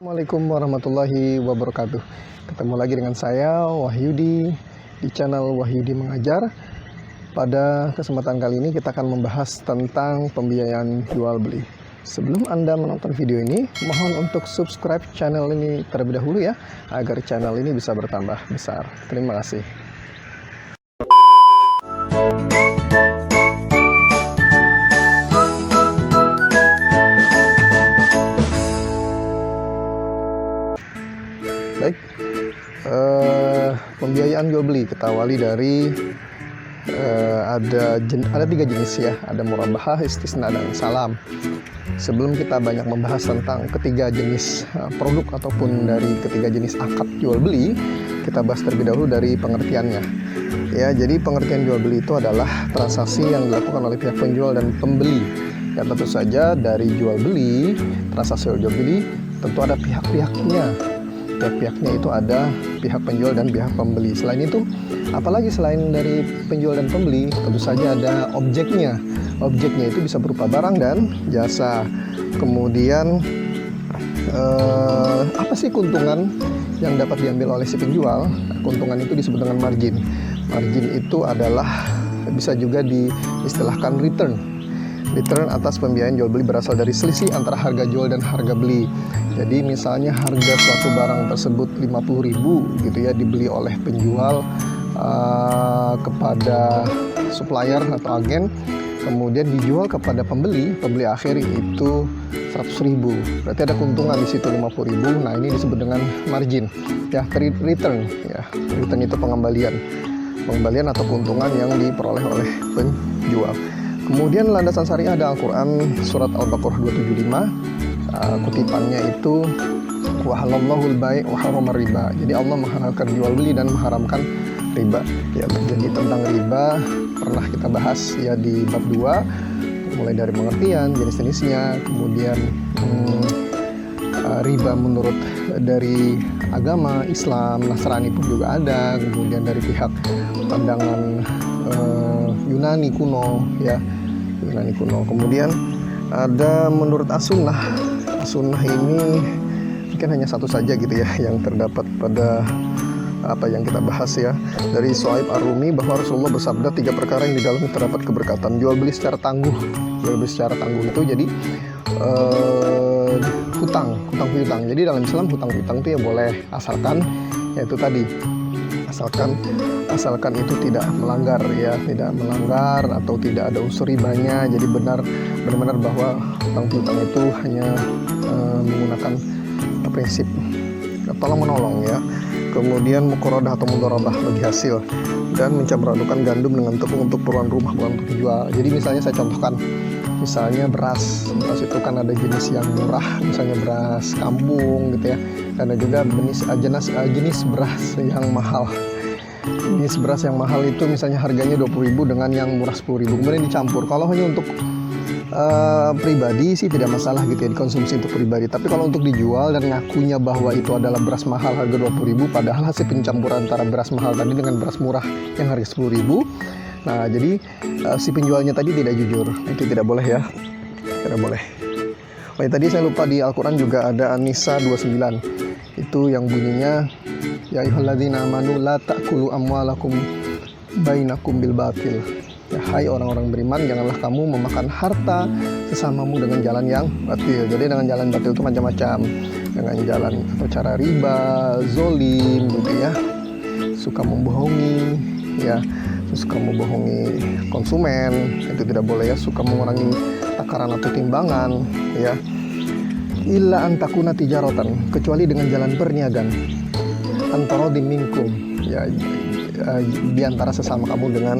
Assalamualaikum warahmatullahi wabarakatuh. Ketemu lagi dengan saya Wahyudi di channel Wahyudi Mengajar. Pada kesempatan kali ini kita akan membahas tentang pembiayaan jual beli. Sebelum Anda menonton video ini, mohon untuk subscribe channel ini terlebih dahulu ya, agar channel ini bisa bertambah besar. Terima kasih. Baik, pembiayaan jual beli kita awali dari ada 3 jenis ya, ada murabahah, istisna, dan salam. Sebelum kita banyak membahas tentang ketiga jenis produk ataupun dari ketiga jenis akad jual beli, kita bahas terlebih dahulu dari pengertiannya. Ya, jadi pengertian jual beli itu adalah transaksi yang dilakukan oleh pihak penjual dan pembeli. Ya, tentu saja dari jual beli, transaksi jual beli tentu ada pihak-pihaknya. Pihak-pihaknya itu ada pihak penjual dan pihak pembeli. Selain itu, apalagi selain dari penjual dan pembeli, tentu saja ada objeknya. Objeknya itu bisa berupa barang dan jasa. Kemudian apa sih keuntungan yang dapat diambil oleh si penjual? Keuntungan itu disebut dengan margin. Margin itu adalah bisa juga diistilahkan return. Return atas pembiayaan jual beli berasal dari selisih antara harga jual dan harga beli. Jadi misalnya harga suatu barang tersebut 50.000 gitu ya, dibeli oleh penjual kepada supplier atau agen, kemudian dijual kepada pembeli akhir itu 100.000. Berarti ada keuntungan di situ 50.000. Nah, ini disebut dengan margin. Ya, return ya. Return itu pengembalian atau keuntungan yang diperoleh oleh penjual. Kemudian landasan syariah ada Al-Quran surat Al-Baqarah 275, kutipannya itu wahalallahul bai' wa haramar riba. Jadi Allah mengharamkan jual beli dan mengharamkan riba. Ya, jadi tentang riba pernah kita bahas ya di bab 2, mulai dari pengertian, jenis-jenisnya, kemudian riba menurut dari agama Islam, Nasrani pun juga ada, kemudian dari pihak pandangan Yunani kuno ya, Yunani kuno. Kemudian ada menurut as-sunnah. As-sunnah ini mungkin hanya satu saja gitu ya yang terdapat pada apa yang kita bahas ya, dari Suhaib Ar-Rumi bahwa Rasulullah bersabda 3 perkara yang di dalamnya terdapat keberkatan. Jual beli secara tangguh. Jual beli secara tangguh itu jadi hutang piutang. Jadi dalam Islam hutang piutang itu ya boleh, asalkan yaitu tadi asalkan itu tidak melanggar ya, tidak melanggar atau tidak ada unsur ribanya. Jadi benar-benar bahwa hutang piutang itu hanya menggunakan prinsip tolong menolong ya. Kemudian muqaradah atau mudharabah bagi hasil, dan mencampur-adukan gandum dengan tepung untuk keperluan rumah, bukan untuk dijual. Jadi misalnya saya contohkan, misalnya beras itu kan ada jenis yang murah, misalnya beras kampung gitu ya, dan ada juga jenis beras yang mahal. Jenis beras yang mahal itu misalnya harganya 20.000 dengan yang murah 10.000, kemudian dicampur. Kalau hanya untuk pribadi sih tidak masalah gitu ya, dikonsumsi untuk pribadi. Tapi kalau untuk dijual dan ngakunya bahwa itu adalah beras mahal harga 20.000, padahal hasil pencampuran antara beras mahal tadi dengan beras murah yang harga 10.000. Nah, jadi si penjualnya tadi tidak jujur. Itu tidak boleh ya. Tidak boleh. Oh, ya, tadi saya lupa, di Al-Quran juga ada An-Nisa 29. Itu yang bunyinya ya ayyuhalladzina amanu la ta'kulu amwalakum bainakum bil batil. Ya, hai orang-orang beriman, janganlah kamu memakan harta sesamamu dengan jalan yang batil. Jadi dengan jalan batil itu macam-macam. Dengan jalan atau cara riba, zolim gitu ya. Suka membohongi ya. Suka membohongi konsumen, itu tidak boleh ya. Suka mengurangi takaran atau timbangan ya. Illa antakuna tijaratan, kecuali dengan jalan perniagaan. Antara dimingkum ya, di antara sesama kamu dengan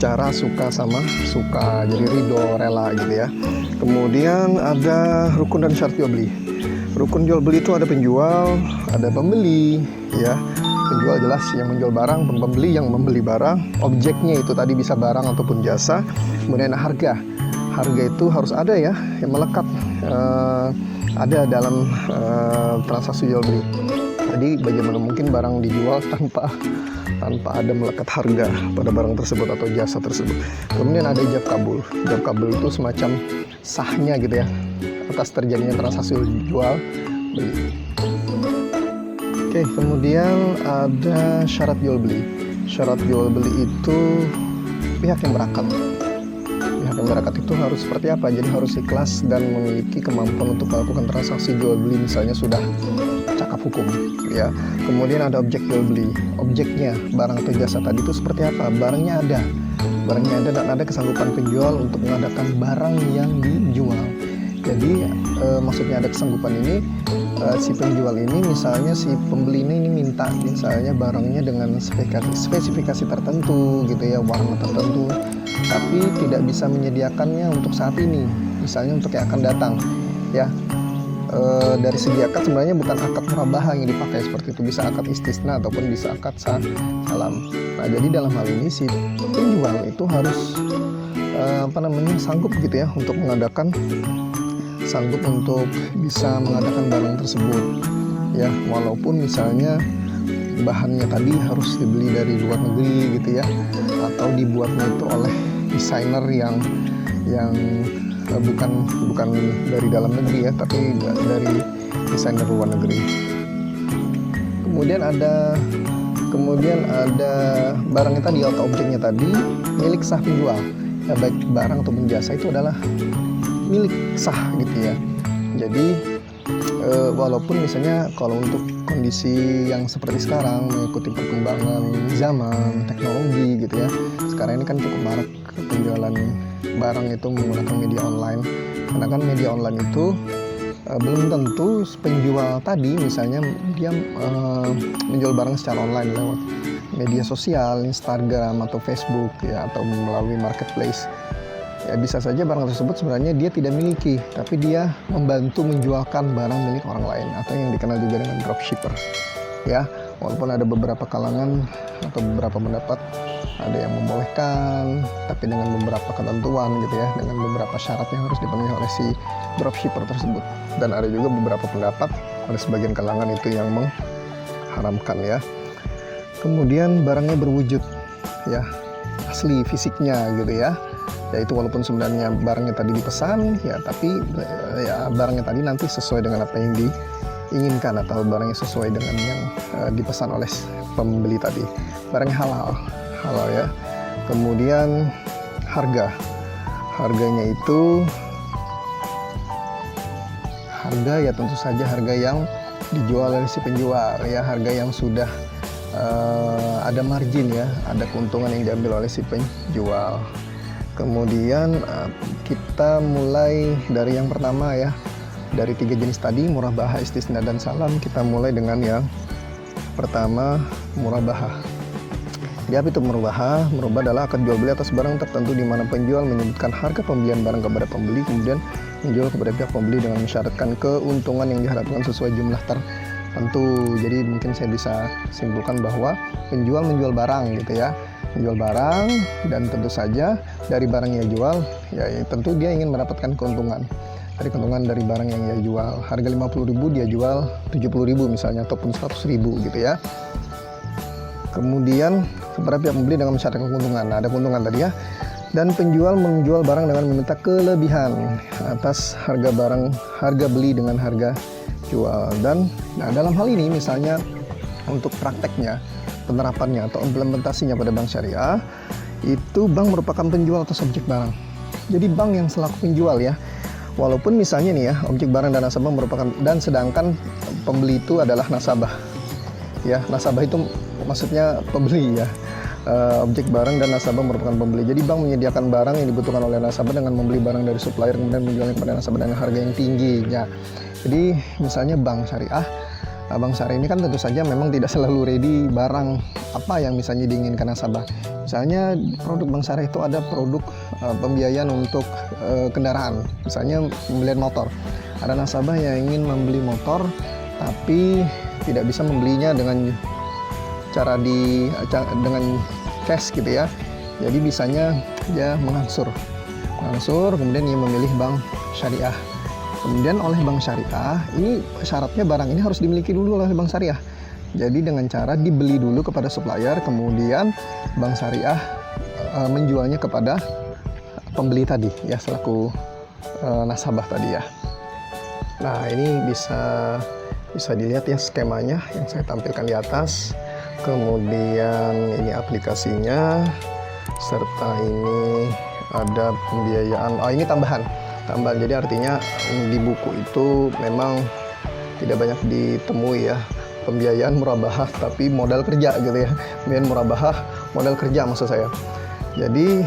cara suka sama suka, jadi ridho, rela gitu ya. Kemudian ada rukun dan syarat jual beli. Rukun jual beli itu ada penjual, ada pembeli ya. Penjual jelas yang menjual barang, pembeli yang membeli barang. Objeknya itu tadi bisa barang ataupun jasa. Kemudian harga itu harus ada ya, yang melekat ada dalam transaksi jual beli. Jadi bagaimana mungkin barang dijual tanpa ada melekat harga pada barang tersebut atau jasa tersebut. Kemudian ada ijab kabul. Ijab kabul itu semacam sahnya gitu ya, atas terjadinya transaksi jual beli. Oke, kemudian ada syarat jual beli. Syarat jual beli itu pihak yang berakat. Pihak yang berakat itu harus seperti apa? Jadi harus ikhlas dan memiliki kemampuan untuk melakukan transaksi jual beli, misalnya sudah cakap hukum, ya. Kemudian ada objek jual beli. Objeknya, barang atau jasa tadi itu seperti apa? Barangnya ada dan ada kesanggupan penjual untuk mengadakan barang yang dijual. Jadi maksudnya ada kesanggupan ini, si penjual ini, misalnya si pembeli ini minta misalnya barangnya dengan spesifikasi tertentu gitu ya, warna tertentu, tapi tidak bisa menyediakannya untuk saat ini, misalnya untuk yang akan datang ya. Dari segi akad sebenarnya bukan akad murabahah yang dipakai seperti itu, bisa akad istisna ataupun bisa akad salam. Nah, jadi dalam hal ini si penjual itu harus sanggup gitu ya untuk bisa mengadakan barang tersebut ya, walaupun misalnya bahannya tadi harus dibeli dari luar negeri gitu ya, atau dibuatnya itu oleh desainer yang bukan dari dalam negeri ya, tapi dari desainer luar negeri. Kemudian ada barangnya tadi atau objeknya tadi milik sah penjual ya, baik barang ataupun jasa itu adalah milik sah gitu ya. Jadi walaupun misalnya kalau untuk kondisi yang seperti sekarang mengikuti perkembangan zaman teknologi gitu ya, sekarang ini kan cukup marak penjualan barang itu menggunakan media online, karena kan media online itu belum tentu penjual tadi misalnya dia menjual barang secara online lewat media sosial, Instagram atau Facebook ya, atau melalui marketplace. Ya, bisa saja barang tersebut sebenarnya dia tidak miliki, tapi dia membantu menjualkan barang milik orang lain, atau yang dikenal juga dengan dropshipper. Ya, walaupun ada beberapa kalangan atau beberapa pendapat ada yang membolehkan, tapi dengan beberapa ketentuan gitu ya, dengan beberapa syarat yang harus dipenuhi oleh si dropshipper tersebut. Dan ada juga beberapa pendapat ada sebagian kalangan itu yang mengharamkan ya. Kemudian barangnya berwujud ya, asli fisiknya gitu ya. Yaitu walaupun sebenarnya barangnya tadi dipesan ya, tapi ya barangnya tadi nanti sesuai dengan apa yang diinginkan, atau barangnya sesuai dengan yang dipesan oleh pembeli tadi. Barangnya halal ya. Kemudian harganya itu ya tentu saja harga yang dijual oleh si penjual ya, harga yang sudah ada margin ya, ada keuntungan yang diambil oleh si penjual. Kemudian kita mulai dari yang pertama ya, dari 3 jenis tadi, murabahah, istisna, dan salam. Kita mulai dengan yang pertama, murabahah. Jadi apa itu murabahah? Murabahah adalah akad jual beli atas barang tertentu di mana penjual menyebutkan harga pembelian barang kepada pembeli, kemudian menjual kepada pihak pembeli dengan mensyaratkan keuntungan yang diharapkan sesuai jumlah tertentu. Jadi mungkin saya bisa simpulkan bahwa penjual menjual barang gitu ya, menjual barang, dan tentu saja dari barang yang jual ya tentu dia ingin mendapatkan keuntungan dari barang yang dia jual. Harga 50.000 dia jual 70.000 misalnya, ataupun 100.000 gitu ya. Kemudian kepada pihak pembeli dengan mensyaratkan keuntungan. Nah, ada keuntungan tadi ya. Dan penjual menjual barang dengan meminta kelebihan atas harga beli dengan harga jual. Dan dalam hal ini misalnya untuk prakteknya, penerapannya atau implementasinya pada bank syariah, itu bank merupakan penjual atas objek barang. Jadi bank yang selaku penjual ya. Walaupun misalnya nih ya, objek barang dan nasabah merupakan, dan sedangkan pembeli itu adalah nasabah. Ya, nasabah itu maksudnya pembeli ya. Objek barang dan nasabah merupakan pembeli. Jadi bank menyediakan barang yang dibutuhkan oleh nasabah dengan membeli barang dari supplier, kemudian menjualnya kepada nasabah dengan harga yang tinggi ya. Jadi misalnya bank syariah ini kan tentu saja memang tidak selalu ready barang apa yang misalnya diinginkan nasabah. Misalnya produk bank syariah itu ada produk pembiayaan untuk kendaraan, misalnya pembelian motor. Ada nasabah yang ingin membeli motor tapi tidak bisa membelinya dengan dengan cash gitu ya. Jadi bisanya dia mengangsur, kemudian dia memilih bank syariah. Kemudian oleh bank syariah, ini syaratnya barang ini harus dimiliki dulu oleh bank syariah. Jadi dengan cara dibeli dulu kepada supplier, kemudian bank syariah menjualnya kepada pembeli tadi ya, selaku nasabah tadi ya. Nah, ini bisa Bisa dilihat ya skemanya yang saya tampilkan di atas. Kemudian ini aplikasinya, serta ini ada pembiayaan. Ini tambahan. Jadi artinya di buku itu memang tidak banyak ditemui ya pembiayaan murabahah, tapi modal kerja gitu ya. Pembiayaan murabahah modal kerja maksud saya. Jadi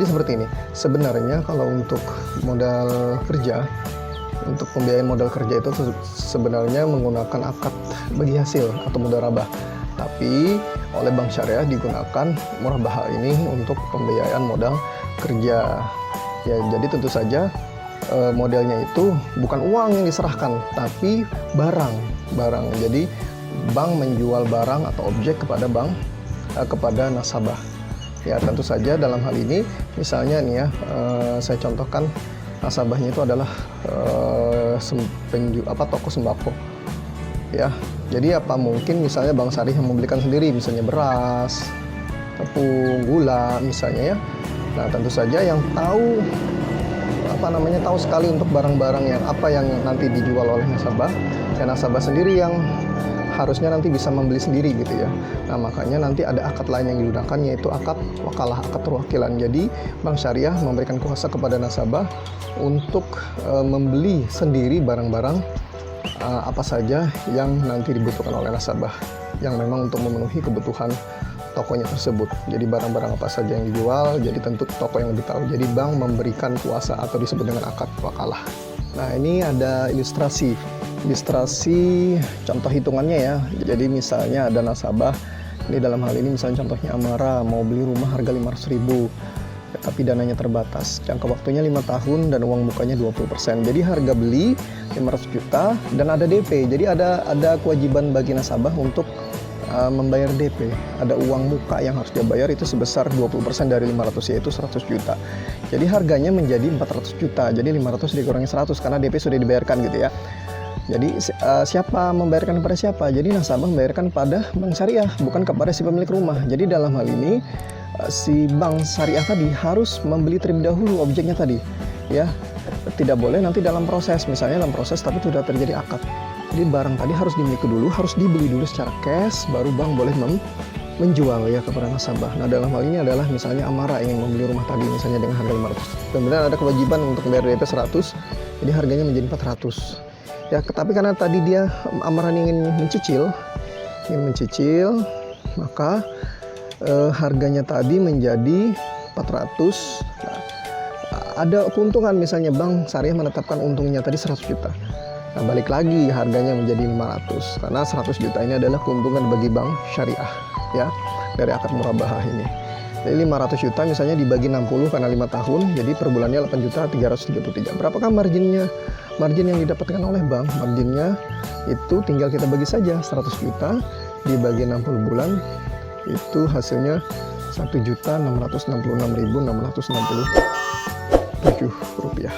seperti ini. Sebenarnya kalau untuk modal kerja, untuk pembiayaan modal kerja itu sebenarnya menggunakan akad bagi hasil atau mudharabah. Tapi oleh bank syariah digunakan murabahah ini untuk pembiayaan modal kerja. Ya, jadi tentu saja modelnya itu bukan uang yang diserahkan, tapi barang. Jadi bank menjual barang atau objek kepada kepada nasabah. Ya, tentu saja dalam hal ini misalnya nih ya, saya contohkan nasabahnya itu adalah toko sembako. Ya, jadi apa mungkin misalnya bank syariah yang membelikan sendiri, misalnya beras, tepung, gula misalnya ya. Nah, tentu saja yang tahu tahu sekali untuk barang-barang yang nanti dijual oleh nasabah, dan nasabah sendiri yang harusnya nanti bisa membeli sendiri gitu ya. Nah, makanya nanti ada akad lain yang digunakan, yaitu akad wakalah, akad perwakilan. Jadi bank syariah memberikan kuasa kepada nasabah untuk membeli sendiri barang-barang apa saja yang nanti dibutuhkan oleh nasabah, yang memang untuk memenuhi kebutuhan tokonya tersebut. Jadi barang-barang apa saja yang dijual, jadi tentu toko yang lebih tahu. Jadi bank memberikan kuasa atau disebut dengan akad wakalah. Nah, ini ada ilustrasi contoh hitungannya ya. Jadi misalnya ada nasabah, ini dalam hal ini misalnya contohnya Amara mau beli rumah harga 500.000, tapi dananya terbatas, jangka waktunya 5 tahun dan uang mukanya 20%. Jadi harga beli 500 juta dan ada DP. Jadi ada kewajiban bagi nasabah untuk membayar DP. Ada uang muka yang harus dia bayar itu sebesar 20% dari 500, yaitu 100 juta. Jadi harganya menjadi 400 juta. Jadi 500 dikurangi 100 karena DP sudah dibayarkan gitu ya. Jadi siapa membayarkan kepada siapa? Jadi nasabah membayarkan pada bank syariah, bukan kepada si pemilik rumah. Jadi dalam hal ini si bank syariah tadi harus membeli terlebih dahulu objeknya tadi, ya. Tidak boleh nanti dalam proses tapi sudah terjadi akad. Jadi barang tadi harus dimiliki dulu, harus dibeli dulu secara cash, baru bank boleh menjual ya kepada nasabah. Nah, dalam hal ini adalah misalnya Amara ingin membeli rumah tadi misalnya dengan harga 500. Kemudian ada kewajiban untuk membayar DP 100, jadi harganya menjadi 400. Ya, tapi karena tadi dia Amara ingin mencicil, maka harganya tadi menjadi 400. Nah, ada keuntungan, misalnya bank syariah menetapkan untungnya tadi 100 juta. Nah, balik lagi harganya menjadi 500 karena 100 juta ini adalah keuntungan bagi bank syariah ya dari akad murabahah ini. Jadi 500 juta misalnya dibagi 60 karena 5 tahun, jadi per bulannya 8.333. Berapakah marginnya? Margin yang didapatkan oleh bank, marginnya itu tinggal kita bagi saja, 100 juta dibagi 60 bulan itu hasilnya 1.666.667 rupiah.